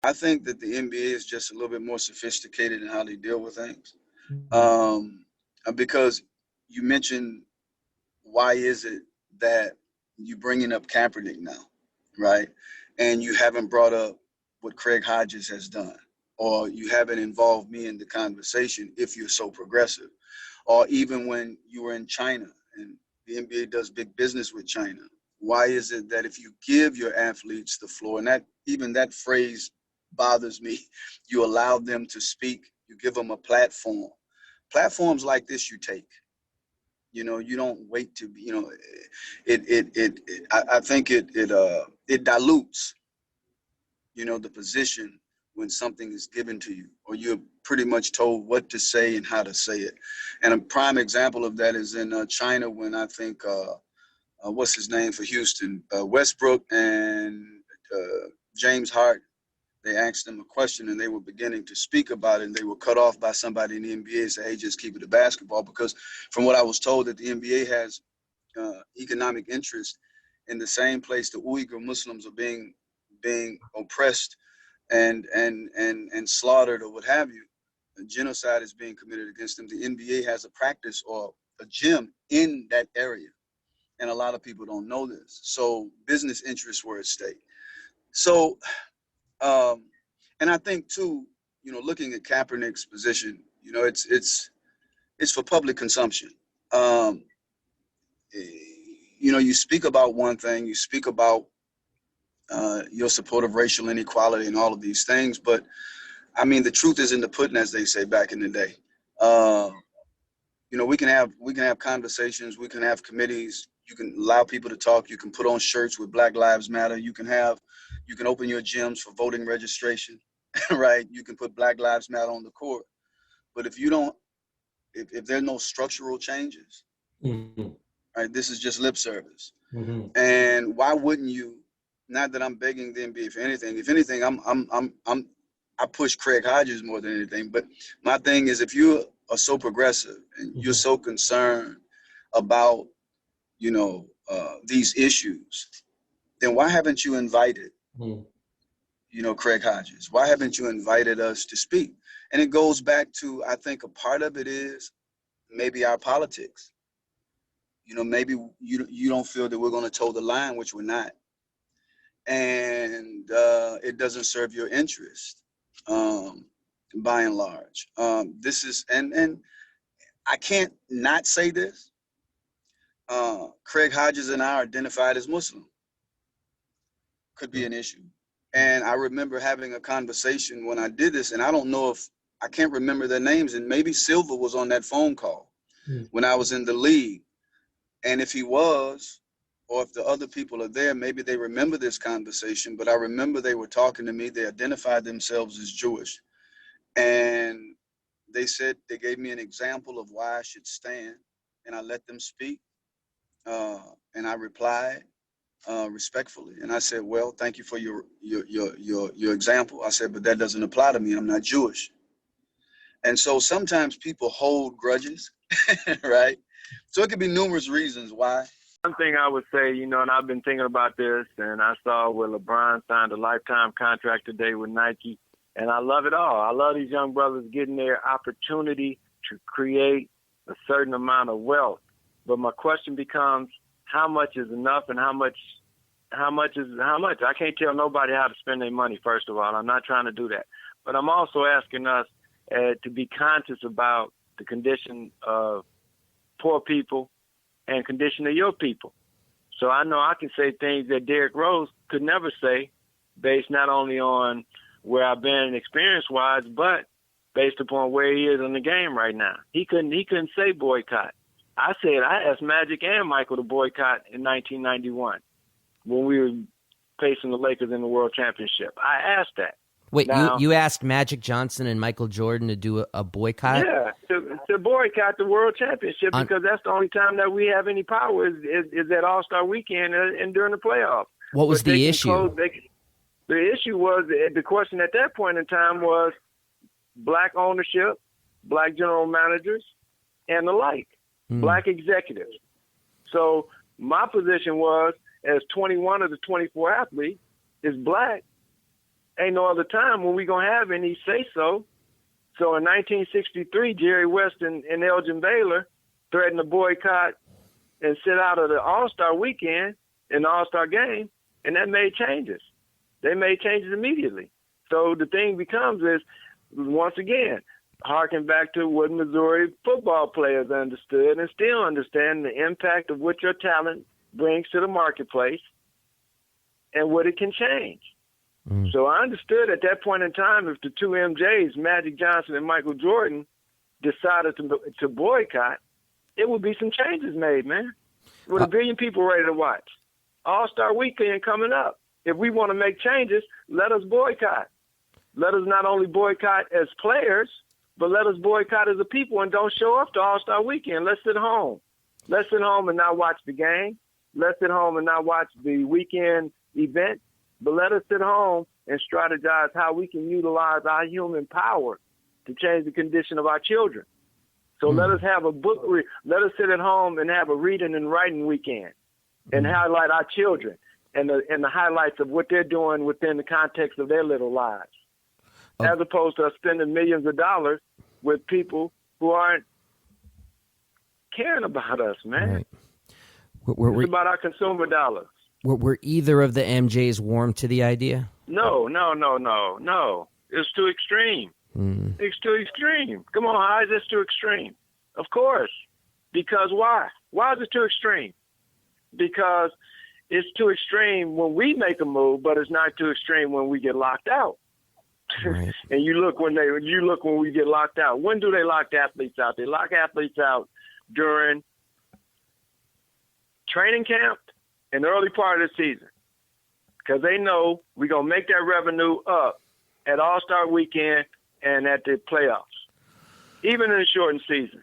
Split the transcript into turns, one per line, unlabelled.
I think that the NBA is just a little bit more sophisticated in how they deal with things.
Mhm.
Um, because you mentioned, why is it that you bringing up Kaepernick now, right? And you haven't brought up what Craig Hodges has done, or you haven't involved me in the conversation if you're so progressive, or even when you were in China and the NBA does big business with China. Why is it that if you give your athletes the floor, and that even that phrase bothers me, you allow them to speak, you give them a platform. Platforms like this you take. You don't wait to be. I think it dilutes, the position when something is given to you, or you're pretty much told what to say and how to say it. And a prime example of that is in China, when I think what's his name for Houston, Westbrook and James Harden. They asked them a question and they were beginning to speak about it, and they were cut off by somebody in the NBA and say, hey, just keep it to basketball. Because from what I was told, that the NBA has economic interest in the same place the Uyghur Muslims are being oppressed and slaughtered, or what have you. Genocide is being committed against them. The NBA has a practice or a gym in that area, and a lot of people don't know this. So business interests were at stake. So, um, and I think too, looking at Kaepernick's position, it's for public consumption. Um, you speak about one thing, you speak about your support of racial inequality and all of these things, but I mean, the truth is in the pudding, as they say back in the day. Uh, we can have conversations, we can have committees, you can allow people to talk, you can put on shirts with Black Lives Matter, you can open your gyms for voting registration, right? You can put Black Lives Matter on the court. But if there are no structural changes,
Mhm.
right, this is just lip service.
Mhm.
And why wouldn't you? Not that I'm begging the NBA for anything. If anything, I push Craig Hodges more than anything. But my thing is, if you are so progressive and you're
Mhm.
so concerned about these issues, then why haven't you invited
Mhm.
Craig Hodges? Why haven't you invited us to speak? And it goes back to, I think a part of it is maybe our politics. Maybe you don't feel that we're going to toe the line, which we're not, and it doesn't serve your interest, um, by and large. This is and I can't not say this. Craig Hodges and I are identified as Muslim. Could be an issue. And I remember having a conversation when I did this, and I don't know if I can't remember their names, and maybe Silva was on that phone call
Mhm.
when I was in the league. And if he was, or if the other people are there, maybe they remember this conversation. But I remember they were talking to me. They identified themselves as Jewish. And they gave me an example of why I should stand. And I let them speak. And I replied respectfully. And I said, well, thank you for your example. I said, but that doesn't apply to me. I'm not Jewish. And so sometimes people hold grudges, right? So it could be numerous reasons why.
One thing I would say, and I've been thinking about this, and I saw where LeBron signed a lifetime contract today with Nike, and I love it all. I love these young brothers getting their opportunity to create a certain amount of wealth. But my question becomes, how much is enough, and how much is how much? I can't tell nobody how to spend their money, first of all. I'm not trying to do that. But I'm also asking us to be conscious about the condition of poor people and condition of your people. So I know I can say things that Derrick Rose could never say, based not only on where I've been experience-wise, but based upon where he is in the game right now. He couldn't say boycott. I asked Magic and Michael to boycott in 1991 when we were facing the Lakers in the World Championship. I asked that.
Wait,
Now,
you asked Magic Johnson and Michael Jordan to do a boycott?
yeah, to boycott the World Championship, because that's the only time that we have any power is that All-Star weekend and during the playoffs.
What was the issue?
The issue was, the question at that point in time was black ownership, black general managers, and the like, black executives. So my position was, as 21 of the 24 athletes is black, ain't no other time when we going to have any say-so. So in 1963, Jerry West and Elgin Baylor threatened to boycott and sit out of the All-Star weekend in the All-Star game, and that made changes. They made changes immediately. So the thing becomes is, once again, harken back to what Missouri football players understood and still understand the impact of what your talent brings to the marketplace and what it can change. So I understood at that point in time, if the two MJs, Magic Johnson and Michael Jordan, decided to boycott, it would be some changes made, man. With 1 billion people ready to watch. All-Star Weekend coming up. If we want to make changes, let us boycott. Let us not only boycott as players, but let us boycott as a people and don't show up to All-Star Weekend. Let's sit home. Let's sit home and not watch the game. Let's sit home and not watch the weekend event. But let us sit home and strategize how we can utilize our human power to change the condition of our children. So let us have a book. Let us sit at home and have a reading and writing weekend and highlight our children and the highlights of what they're doing within the context of their little lives, as opposed to us spending millions of dollars with people who aren't caring about us, man.
Right.
It's about our consumer dollars.
Were either of the MJs warm to the idea?
No. It's too extreme. It's too extreme. Come on, how is this too extreme? Of course. Because why? Why is it too extreme? Because it's too extreme when we make a move, but it's not too extreme when we get locked out.
Right.
And you look when we get locked out. When do they lock the athletes out? They lock athletes out during training camp in the early part of the season, because they know we're going to make that revenue up at All-Star Weekend and at the playoffs, even in the shortened season.